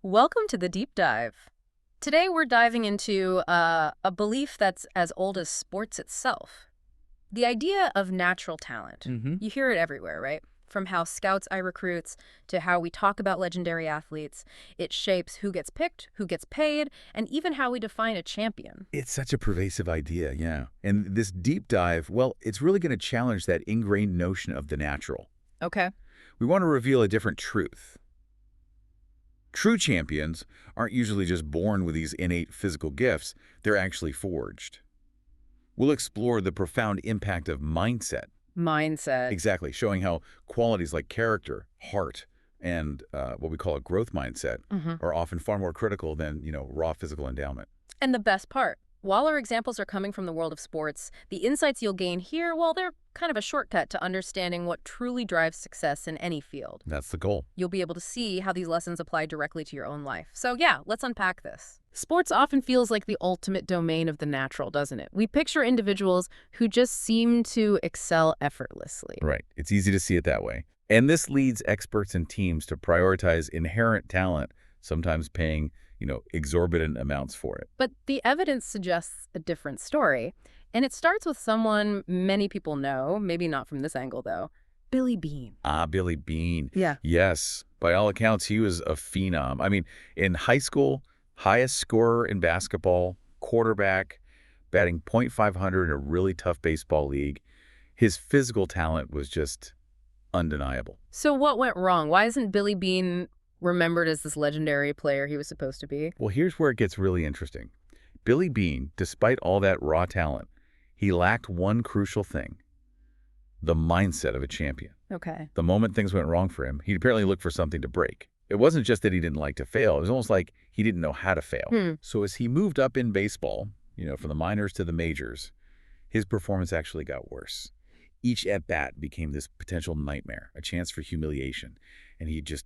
Welcome to the deep dive. Today we're diving into a belief that's as old as sports itself. The idea of natural talent. hmm You hear it everywhere, right? From how scouts eye recruits to how we talk about legendary athletes. It shapes who gets picked, who gets paid, and even how we define a champion. It's such a pervasive idea, yeah. And this deep dive, well, it's really going to challenge that ingrained notion of the natural. Okay. We want to reveal a different truth. True champions aren't usually just born with these innate physical gifts, they're actually forged. We'll explore the profound impact of mindset. Mindset. Exactly, showing how qualities like character, heart, and what we call a growth mindset are often far more critical than, raw physical endowment. And the best part, while our examples are coming from the world of sports, the insights you'll gain here, well, they're kind of a shortcut to understanding what truly drives success in any field. That's the goal. You'll be able to see how these lessons apply directly to your own life. So yeah, let's unpack this. Sports often feels like the ultimate domain of the natural, doesn't it? We picture individuals who just seem to excel effortlessly. Right. It's easy to see it that way. And this leads experts and teams to prioritize inherent talent, sometimes paying, exorbitant amounts for it. But the evidence suggests a different story. And it starts with someone many people know, maybe not from this angle though, Billy Beane. Ah, Billy Beane. Yeah. Yes. By all accounts, he was a phenom. I mean, in high school, highest scorer in basketball, quarterback, batting .500 in a really tough baseball league. His physical talent was just undeniable. So what went wrong? Why isn't Billy Beane remembered as this legendary player he was supposed to be? Well, here's where it gets really interesting. Billy Beane, despite all that raw talent, he lacked one crucial thing: the mindset of a champion. Okay. The moment things went wrong for him, he apparently looked for something to break. It wasn't just that he didn't like to fail. It was almost like he didn't know how to fail. So as he moved up in baseball, from the minors to the majors, his performance actually got worse. Each at-bat became this potential nightmare, a chance for humiliation, and he'd just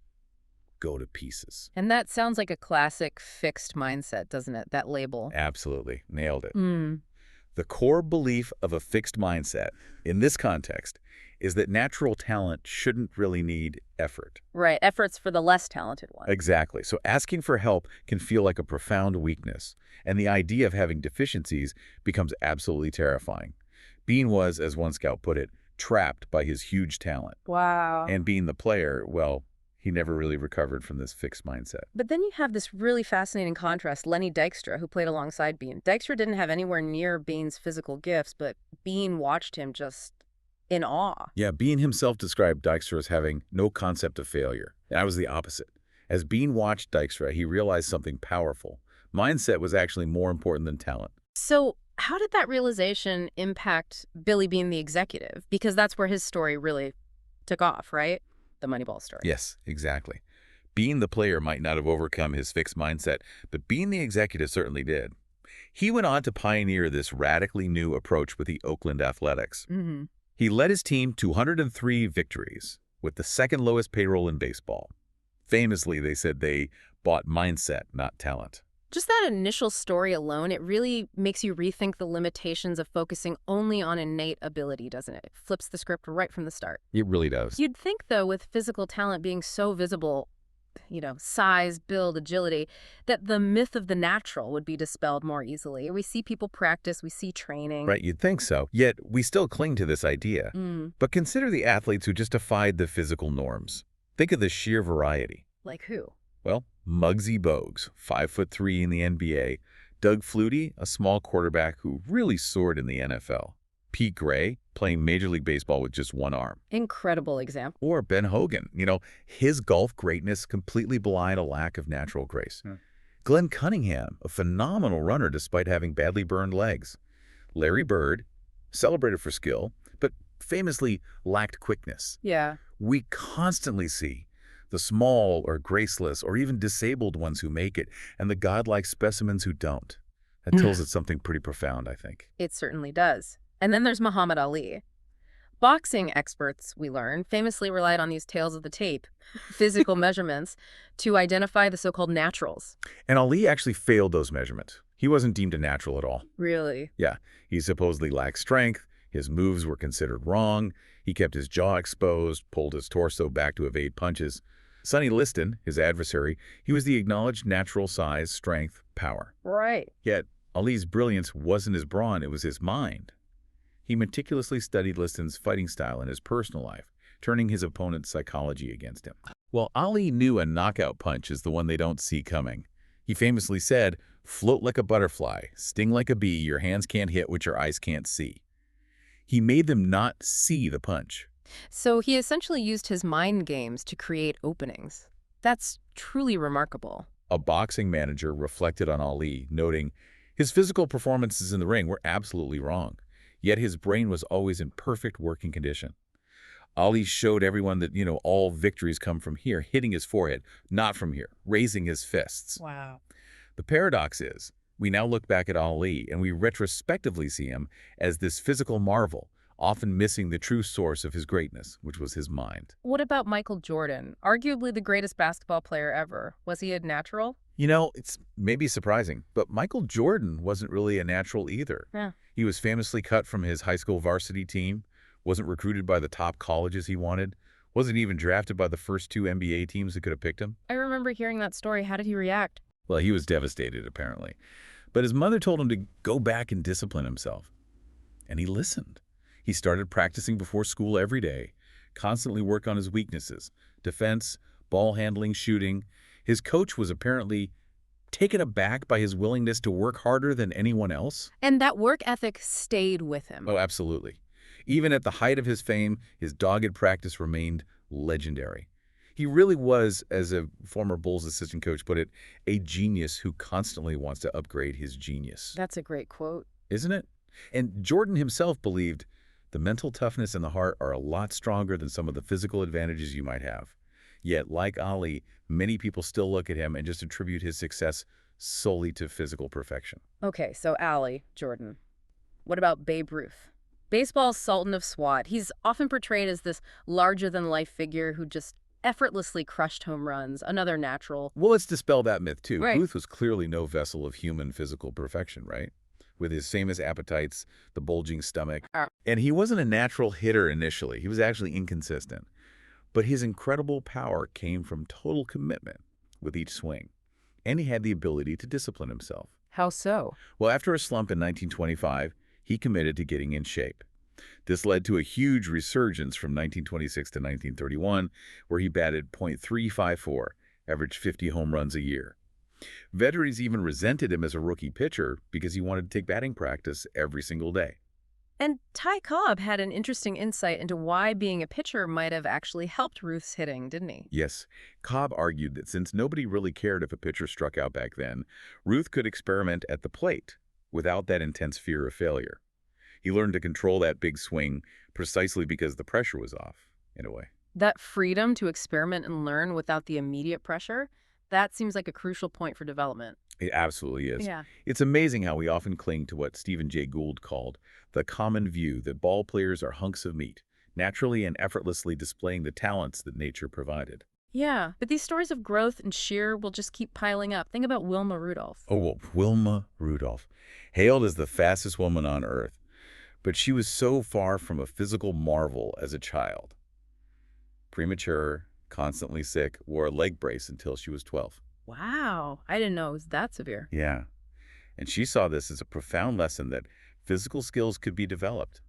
go to pieces. And that sounds like a classic fixed mindset, doesn't it? That label. Absolutely. Nailed it. Mm. The core belief of a fixed mindset, in this context, is that natural talent shouldn't really need effort. Right. Efforts for the less talented one. Exactly. So asking for help can feel like a profound weakness, and the idea of having deficiencies becomes absolutely terrifying. Beane was, as one scout put it, trapped by his huge talent. Wow. And being the player, well, he never really recovered from this fixed mindset. But then you have this really fascinating contrast, Lenny Dykstra, who played alongside Beane. Dykstra didn't have anywhere near Beane's physical gifts, but Beane watched him just in awe. Yeah, Beane himself described Dykstra as having no concept of failure. And I was the opposite. As Beane watched Dykstra, he realized something powerful. Mindset was actually more important than talent. So how did that realization impact Billy Beane, the executive? Because that's where his story really took off, right? The Moneyball story. Yes, exactly. Beane the player might not have overcome his fixed mindset, but Beane the executive certainly did. He went on to pioneer this radically new approach with the Oakland Athletics. He led his team to 103 victories, with the second lowest payroll in baseball. Famously, they said they bought mindset, not talent. Just that initial story alone, it really makes you rethink the limitations of focusing only on innate ability, doesn't it? It flips the script right from the start. It really does. You'd think, though, with physical talent being so visible, size, build, agility, that the myth of the natural would be dispelled more easily. We see people practice, we see training. Right, you'd think so. Yet, we still cling to this idea. But consider the athletes who just defied the physical norms. Think of the sheer variety. Like who? Well, Muggsy Bogues, 5'3" in the NBA. Doug Flutie, a small quarterback who really soared in the NFL. Pete Gray, playing Major League Baseball with just one arm. Incredible example. Or Ben Hogan. His golf greatness completely belied a lack of natural grace. Glenn Cunningham, a phenomenal runner despite having badly burned legs. Larry Bird, celebrated for skill, but famously lacked quickness. Yeah. We constantly see the small or graceless or even disabled ones who make it, and the godlike specimens who don't. That tells us something pretty profound, I think. It certainly does. And then there's Muhammad Ali. Boxing experts, we learn, famously relied on these tales of the tape, physical measurements, to identify the so-called naturals. And Ali actually failed those measurements. He wasn't deemed a natural at all. Really? Yeah, he supposedly lacked strength, his moves were considered wrong, he kept his jaw exposed, pulled his torso back to evade punches. Sonny Liston, his adversary, he was the acknowledged natural size, strength, power. Right. Yet, Ali's brilliance wasn't his brawn, it was his mind. He meticulously studied Liston's fighting style in his personal life, turning his opponent's psychology against him. Well, Ali knew a knockout punch is the one they don't see coming. He famously said, "Float like a butterfly, sting like a bee, your hands can't hit what your eyes can't see." He made them not see the punch. So he essentially used his mind games to create openings. That's truly remarkable. A boxing manager reflected on Ali, noting, his physical performances in the ring were absolutely wrong, yet his brain was always in perfect working condition. Ali showed everyone that, all victories come from here, hitting his forehead, not from here, raising his fists. Wow. The paradox is, we now look back at Ali and we retrospectively see him as this physical marvel, often missing the true source of his greatness, which was his mind. What about Michael Jordan, arguably the greatest basketball player ever? Was he a natural? It's maybe surprising, but Michael Jordan wasn't really a natural either. Yeah. He was famously cut from his high school varsity team, wasn't recruited by the top colleges he wanted, wasn't even drafted by the first 2 NBA teams that could have picked him. I remember hearing that story. How did he react? Well, he was devastated, apparently. But his mother told him to go back and discipline himself. And he listened. He started practicing before school every day, constantly worked on his weaknesses, defense, ball handling, shooting. His coach was apparently taken aback by his willingness to work harder than anyone else. And that work ethic stayed with him. Oh, absolutely. Even at the height of his fame, his dogged practice remained legendary. He really was, as a former Bulls assistant coach put it, a genius who constantly wants to upgrade his genius. That's a great quote. Isn't it? And Jordan himself believed the mental toughness and the heart are a lot stronger than some of the physical advantages you might have. Yet, like Ali, many people still look at him and just attribute his success solely to physical perfection. Okay, so Ali, Jordan. What about Babe Ruth? Baseball's Sultan of SWAT. He's often portrayed as this larger-than-life figure who just effortlessly crushed home runs, another natural. Well, let's dispel that myth, too. Right. Ruth was clearly no vessel of human physical perfection, right? With his famous appetites, the bulging stomach. And he wasn't a natural hitter initially. He was actually inconsistent. But his incredible power came from total commitment with each swing. And he had the ability to discipline himself. How so? Well, after a slump in 1925, he committed to getting in shape. This led to a huge resurgence from 1926 to 1931, where he batted .354, averaged 50 home runs a year. Veterans even resented him as a rookie pitcher because he wanted to take batting practice every single day. And Ty Cobb had an interesting insight into why being a pitcher might have actually helped Ruth's hitting, didn't he? Yes, Cobb argued that since nobody really cared if a pitcher struck out back then, Ruth could experiment at the plate without that intense fear of failure. He learned to control that big swing precisely because the pressure was off, in a way. That freedom to experiment and learn without the immediate pressure, that seems like a crucial point for development. It absolutely is. Yeah. It's amazing how we often cling to what Stephen Jay Gould called the common view that ball players are hunks of meat, naturally and effortlessly displaying the talents that nature provided. Yeah, but these stories of growth and sheer will just keep piling up. Think about Wilma Rudolph. Oh, well, Wilma Rudolph, hailed as the fastest woman on Earth, but she was so far from a physical marvel as a child. Premature, constantly sick, wore a leg brace until she was 12. Wow, I didn't know it was that severe. Yeah, and she saw this as a profound lesson that physical skills could be developed.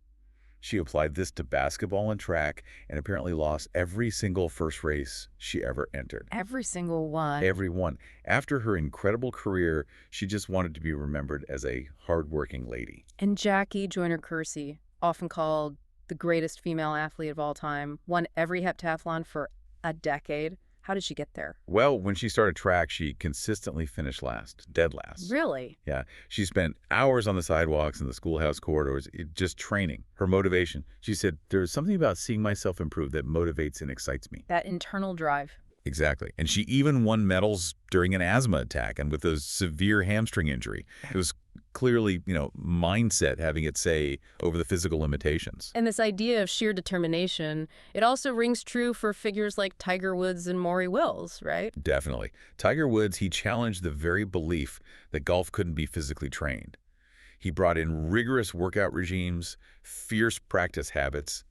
She applied this to basketball and track and apparently lost every single first race she ever entered. Every single one. Every one. After her incredible career, she just wanted to be remembered as a hardworking lady. And Jackie Joyner-Kersee, often called the greatest female athlete of all time, won every heptathlon for a decade. How did she get there? Well, when she started track, she consistently finished last, dead last. Really? Yeah. She spent hours on the sidewalks and the schoolhouse corridors, just training. Her motivation. She said, there's something about seeing myself improve that motivates and excites me. That internal drive. Exactly. And she even won medals during an asthma attack and with a severe hamstring injury. It was clearly, mindset having its say over the physical limitations. And this idea of sheer determination, it also rings true for figures like Tiger Woods and Maury Wills, right? Definitely. Tiger Woods, he challenged the very belief that golf couldn't be physically trained. He brought in rigorous workout regimes, fierce practice habits,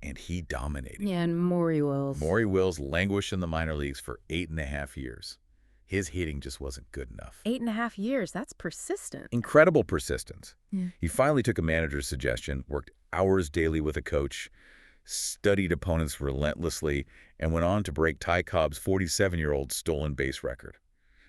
and he dominated. Yeah, and Maury Wills. Maury Wills languished in the minor leagues for 8.5 years. His hitting just wasn't good enough. 8.5 years, that's persistent. Incredible persistence. Yeah. He finally took a manager's suggestion, worked hours daily with a coach, studied opponents relentlessly, and went on to break Ty Cobb's 47-year-old stolen base record,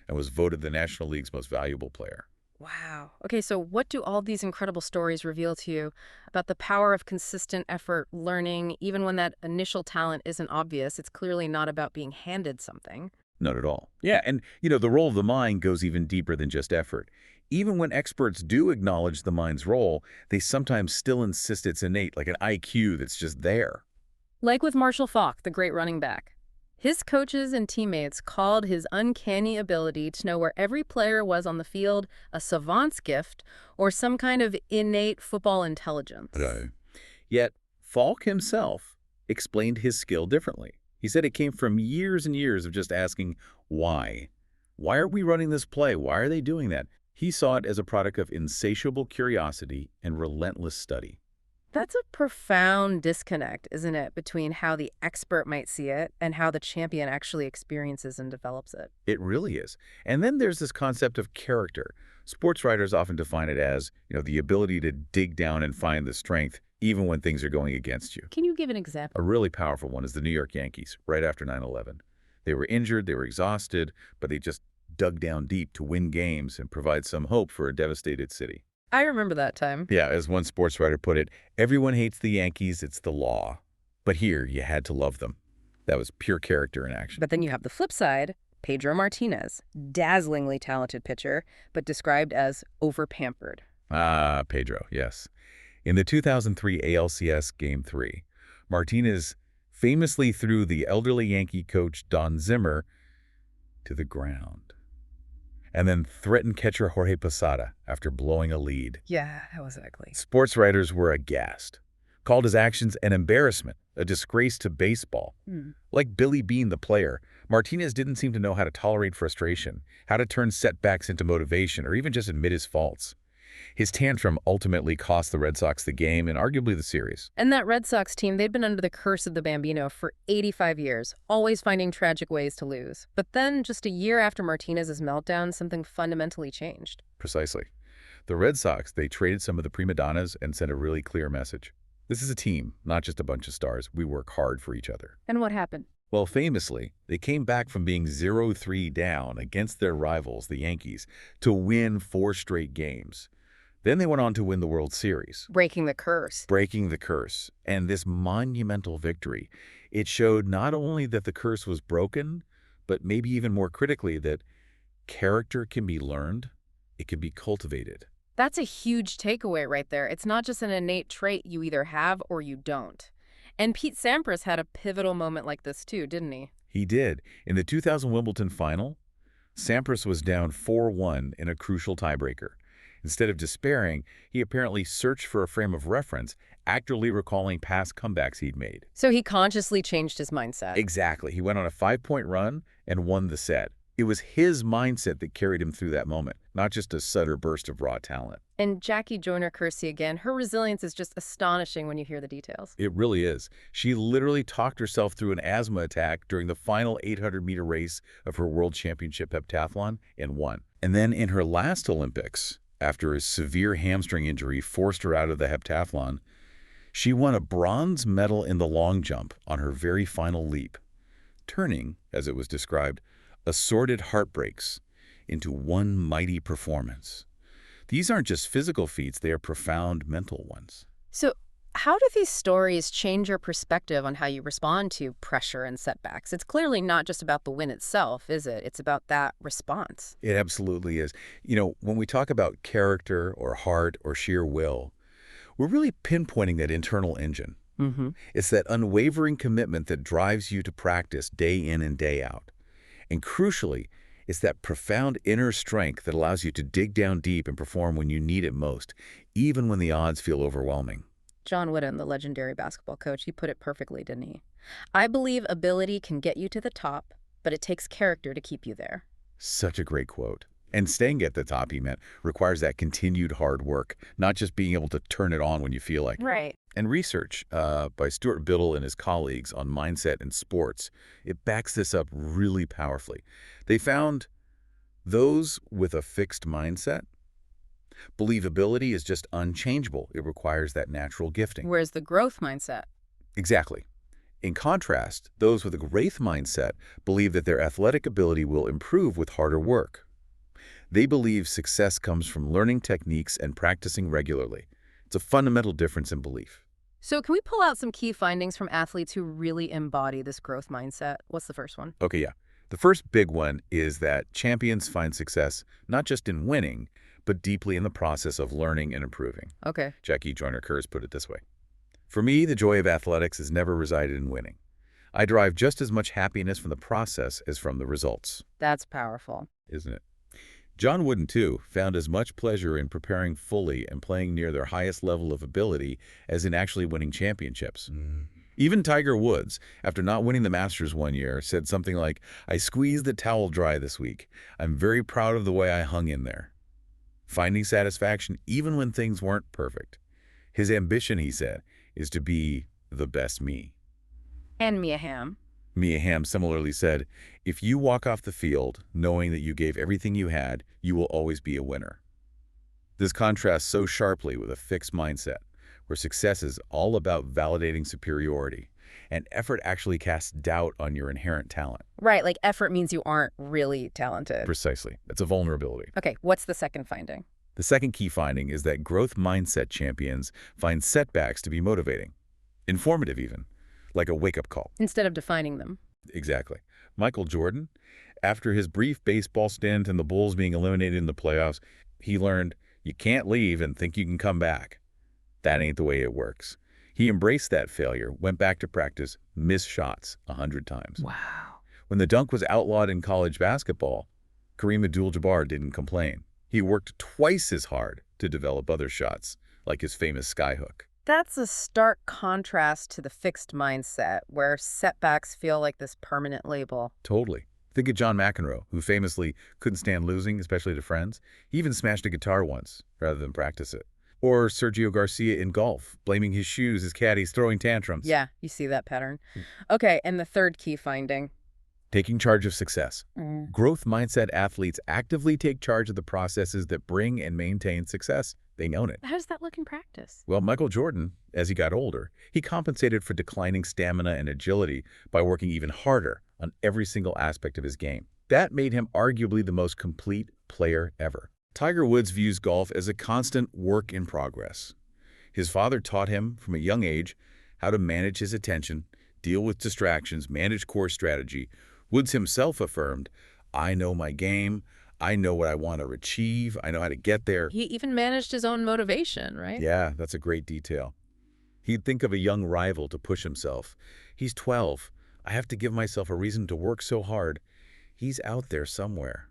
and was voted the National League's most valuable player. Wow. Okay, so what do all these incredible stories reveal to you about the power of consistent effort, learning, even when that initial talent isn't obvious? It's clearly not about being handed something. Not at all. Yeah, and, the role of the mind goes even deeper than just effort. Even when experts do acknowledge the mind's role, they sometimes still insist it's innate, like an IQ that's just there. Like with Marshall Faulk, the great running back. His coaches and teammates called his uncanny ability to know where every player was on the field a savant's gift or some kind of innate football intelligence. Right. Yet, Falk himself explained his skill differently. He said it came from years and years of just asking, why? Why are we running this play? Why are they doing that? He saw it as a product of insatiable curiosity and relentless study. That's a profound disconnect, isn't it, between how the expert might see it and how the champion actually experiences and develops it. It really is. And then there's this concept of character. Sports writers often define it as, the ability to dig down and find the strength even when things are going against you. Can you give an example? A really powerful one is the New York Yankees, right after 9/11. They were injured, they were exhausted, but they just dug down deep to win games and provide some hope for a devastated city. I remember that time. Yeah, as one sports writer put it, everyone hates the Yankees, it's the law. But here, you had to love them. That was pure character in action. But then you have the flip side, Pedro Martinez, dazzlingly talented pitcher, but described as over-pampered. Ah, Pedro, yes. In the 2003 ALCS Game 3, Martinez famously threw the elderly Yankee coach Don Zimmer to the ground, and then threatened catcher Jorge Posada after blowing a lead. Yeah, that was ugly. Sports writers were aghast, called his actions an embarrassment, a disgrace to baseball. Like Billy Beane, the player, Martinez didn't seem to know how to tolerate frustration, how to turn setbacks into motivation, or even just admit his faults. His tantrum ultimately cost the Red Sox the game and arguably the series. And that Red Sox team, they'd been under the curse of the Bambino for 85 years, always finding tragic ways to lose. But then, just a year after Martinez's meltdown, something fundamentally changed. Precisely. The Red Sox, they traded some of the prima donnas and sent a really clear message. This is a team, not just a bunch of stars. We work hard for each other. And what happened? Well, famously, they came back from being 0-3 down against their rivals, the Yankees, to win 4 straight games. Then they went on to win the World Series. Breaking the curse. Breaking the curse. And this monumental victory, it showed not only that the curse was broken, but maybe even more critically that character can be learned, it can be cultivated. That's a huge takeaway right there. It's not just an innate trait you either have or you don't. And Pete Sampras had a pivotal moment like this too, didn't he? He did. In the 2000 Wimbledon final, Sampras was down 4-1 in a crucial tiebreaker. Instead of despairing, he apparently searched for a frame of reference, actively recalling past comebacks he'd made. So he consciously changed his mindset. Exactly. He went on a 5-point run and won the set. It was his mindset that carried him through that moment, not just a sudden burst of raw talent. And Jackie Joyner-Kersee again, her resilience is just astonishing when you hear the details. It really is. She literally talked herself through an asthma attack during the final 800-meter race of her World Championship heptathlon and won. And then in her last Olympics, after a severe hamstring injury forced her out of the heptathlon, she won a bronze medal in the long jump on her very final leap, turning, as it was described, assorted heartbreaks into one mighty performance. These aren't just physical feats, they are profound mental ones. So how do these stories change your perspective on how you respond to pressure and setbacks? It's clearly not just about the win itself, is it? It's about that response. It absolutely is. When we talk about character or heart or sheer will, we're really pinpointing that internal engine. It's that unwavering commitment that drives you to practice day in and day out. And crucially, it's that profound inner strength that allows you to dig down deep and perform when you need it most, even when the odds feel overwhelming. John Wooden, the legendary basketball coach, he put it perfectly, didn't he? I believe ability can get you to the top, but it takes character to keep you there. Such a great quote. And staying at the top, he meant, requires that continued hard work, not just being able to turn it on when you feel like it. Right. And research by Stuart Biddle and his colleagues on mindset and sports, it backs this up really powerfully. They found those with a fixed mindset, believability is just unchangeable. It requires that natural gifting. Whereas the growth mindset. Exactly. In contrast, those with a growth mindset believe that their athletic ability will improve with harder work. They believe success comes from learning techniques and practicing regularly. It's a fundamental difference in belief. So can we pull out some key findings from athletes who really embody this growth mindset? What's the first one? Okay, yeah. The first big one is that champions find success not just in winning, but deeply in the process of learning and improving. Okay. Jackie Joyner-Kerr put it this way. For me, the joy of athletics has never resided in winning. I derive just as much happiness from the process as from the results. That's powerful. Isn't it? John Wooden, too, found as much pleasure in preparing fully and playing near their highest level of ability as in actually winning championships. Even Tiger Woods, after not winning the Masters one year, said something like, "I squeezed the towel dry this week. I'm very proud of the way I hung in there." Finding satisfaction even when things weren't perfect. His ambition, he said, is to be the best me. And Mia Hamm. Mia Hamm similarly said, "If you walk off the field knowing that you gave everything you had, you will always be a winner." This contrasts so sharply with a fixed mindset, where success is all about validating superiority, and effort actually casts doubt on your inherent talent. Right, like effort means you aren't really talented. Precisely. That's a vulnerability. Okay, what's the second finding? The second key finding is that growth mindset champions find setbacks to be motivating, informative even, like a wake-up call. Instead of defining them. Exactly. Michael Jordan, after his brief baseball stint and the Bulls being eliminated in the playoffs, he learned you can't leave and think you can come back. That ain't the way it works. He embraced that failure, went back to practice, missed shots 100 times. Wow. When the dunk was outlawed in college basketball, Kareem Abdul-Jabbar didn't complain. He worked twice as hard to develop other shots, like his famous skyhook. That's a stark contrast to the fixed mindset, where setbacks feel like this permanent label. Totally. Think of John McEnroe, who famously couldn't stand losing, especially to friends. He even smashed a guitar once, rather than practice it. Or Sergio Garcia in golf, blaming his shoes as caddies, throwing tantrums. Yeah, you see that pattern. Okay, and the third key finding. Taking charge of success. Growth mindset athletes actively take charge of the processes that bring and maintain success. They own it. How does that look in practice? Well, Michael Jordan, as he got older, he compensated for declining stamina and agility by working even harder on every single aspect of his game. That made him arguably the most complete player ever. Tiger Woods views golf as a constant work in progress. His father taught him from a young age how to manage his attention, deal with distractions, manage course strategy. Woods himself affirmed, "I know my game. I know what I want to achieve. I know how to get there." He even managed his own motivation, right? Yeah, that's a great detail. He'd think of a young rival to push himself. "He's 12. I have to give myself a reason to work so hard." He's out there somewhere.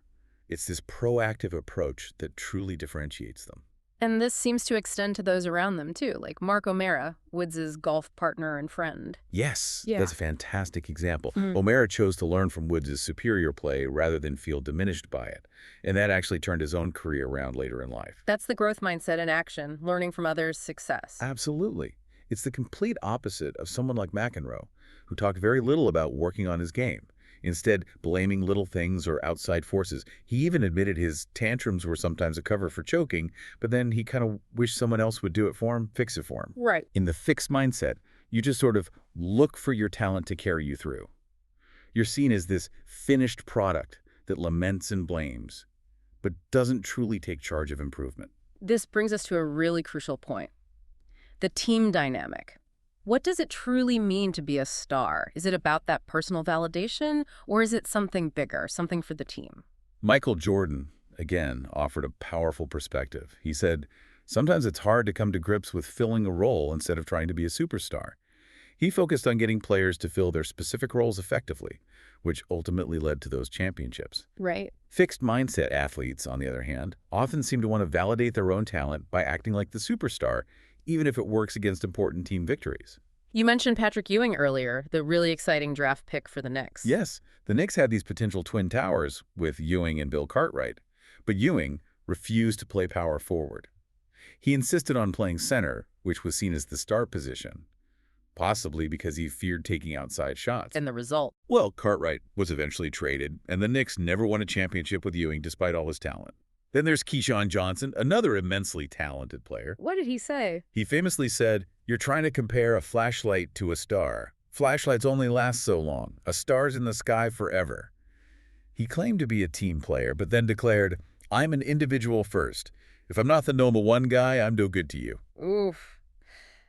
It's this proactive approach that truly differentiates them. And this seems to extend to those around them, too, like Mark O'Mara, Woods' golf partner and friend. Yes, Yeah. that's a fantastic example. O'Mara chose to learn from Woods' superior play rather than feel diminished by it. And that actually turned his own career around later in life. That's the growth mindset in action, learning from others' success. Absolutely. It's the complete opposite of someone like McEnroe, who talked very little about working on his game, instead blaming little things or outside forces. He even admitted his tantrums were sometimes a cover for choking, but then he kind of wished someone else would do it for him, fix it for him. Right. In the fixed mindset, you just sort of look for your talent to carry you through. You're seen as this finished product that laments and blames, but doesn't truly take charge of improvement. This brings us to a really crucial point. The team dynamic. What does it truly mean to be a star? Is it about that personal validation, or is it something bigger, something for the team? Michael Jordan, again, offered a powerful perspective. He said, "Sometimes it's hard to come to grips with filling a role instead of trying to be a superstar." He focused on getting players to fill their specific roles effectively, which ultimately led to those championships. Right. Fixed mindset athletes, on the other hand, often seem to want to validate their own talent by acting like the superstar, even if it works against important team victories. You mentioned Patrick Ewing earlier, the really exciting draft pick for the Knicks. Yes, the Knicks had these potential twin towers with Ewing and Bill Cartwright, but Ewing refused to play power forward. He insisted on playing center, which was seen as the star position, possibly because he feared taking outside shots. And the result. Well, Cartwright was eventually traded, and the Knicks never won a championship with Ewing despite all his talent. Then there's Keyshawn Johnson, another immensely talented player. What did he say? He famously said, "You're trying to compare a flashlight to a star. Flashlights only last so long. A star's in the sky forever." He claimed to be a team player, but then declared, "I'm an individual first. If I'm not the number one guy, I'm no good to you." Oof.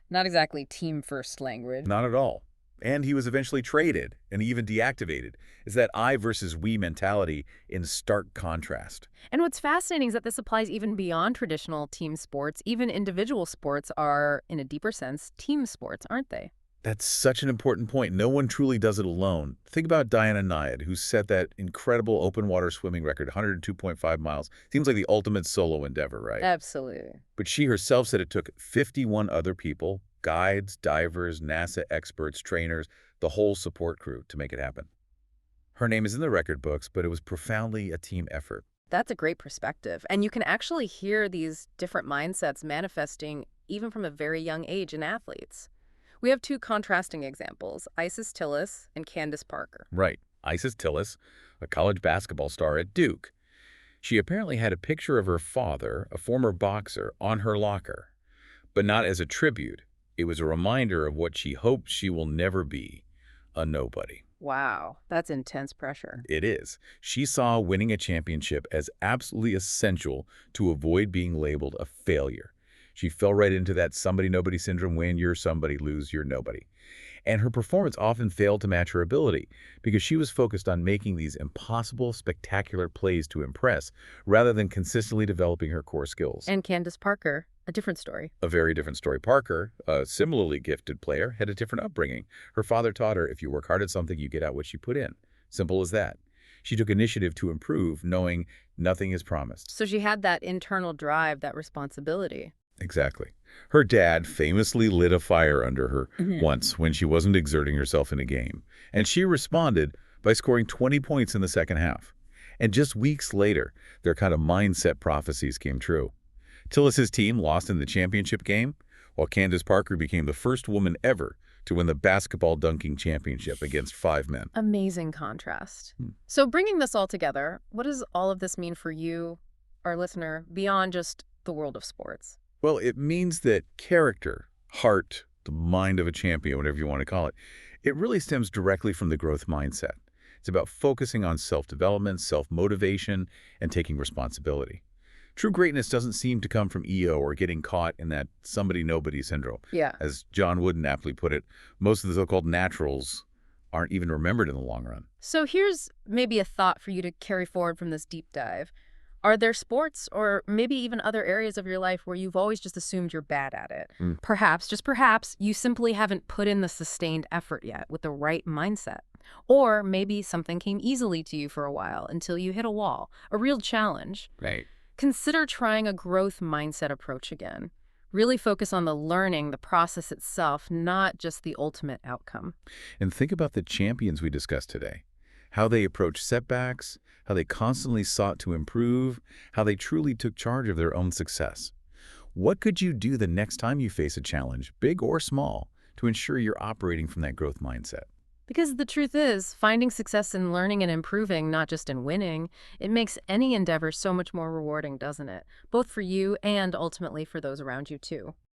Not exactly team-first language. Not at all. And he was eventually traded and even deactivated. It's that I versus we mentality in stark contrast. And what's fascinating is that this applies even beyond traditional team sports. Even individual sports are, in a deeper sense, team sports, aren't they? That's such an important point. No one truly does it alone. Think about Diana Nyad, who set that incredible open water swimming record, 102.5 miles. Seems like the ultimate solo endeavor, right? Absolutely. But she herself said it took 51 other people, guides, divers, NASA experts, trainers, the whole support crew to make it happen. Her name is in the record books, but it was profoundly a team effort. That's a great perspective. And you can actually hear these different mindsets manifesting even from a very young age in athletes. We have two contrasting examples, Isis Tillis and Candace Parker. Right. Isis Tillis, a college basketball star at Duke. She apparently had a picture of her father, a former boxer, on her locker. But not as a tribute. It was a reminder of what she hopes she will never be, a nobody. Wow, that's intense pressure. It is. She saw winning a championship as absolutely essential to avoid being labeled a failure. She fell right into that somebody-nobody syndrome: win, you're somebody, lose, you're nobody. And her performance often failed to match her ability because she was focused on making these impossible, spectacular plays to impress rather than consistently developing her core skills. And Candace Parker, a different story. A very different story. Parker, a similarly gifted player, had a different upbringing. Her father taught her, if you work hard at something, you get out what you put in. Simple as that. She took initiative to improve, knowing nothing is promised. So she had that internal drive, that responsibility. Exactly. Her dad famously lit a fire under her once when she wasn't exerting herself in a game. And she responded by scoring 20 points in the second half. And just weeks later, their kind of mindset prophecies came true. Tillis's team lost in the championship game, while Candace Parker became the first woman ever to win the basketball dunking championship against 5 men. Amazing contrast. So bringing this all together, what does all of this mean for you, our listener, beyond just the world of sports? Well, it means that character, heart, the mind of a champion, whatever you want to call it, it really stems directly from the growth mindset. It's about focusing on self-development, self-motivation, and taking responsibility. True greatness doesn't seem to come from ego or getting caught in that somebody-nobody syndrome. Yeah. As John Wooden aptly put it, most of the so-called naturals aren't even remembered in the long run. So here's maybe a thought for you to carry forward from this deep dive. Are there sports or maybe even other areas of your life where you've always just assumed you're bad at it? Perhaps, just perhaps, you simply haven't put in the sustained effort yet with the right mindset. Or maybe something came easily to you for a while until you hit a wall, a real challenge. Right. Consider trying a growth mindset approach again. Really focus on the learning, the process itself, not just the ultimate outcome. And think about the champions we discussed today. How they approached setbacks, how they constantly sought to improve, how they truly took charge of their own success. What could you do the next time you face a challenge, big or small, to ensure you're operating from that growth mindset? Because the truth is, finding success in learning and improving, not just in winning, it makes any endeavor so much more rewarding, doesn't it? Both for you and ultimately for those around you, too.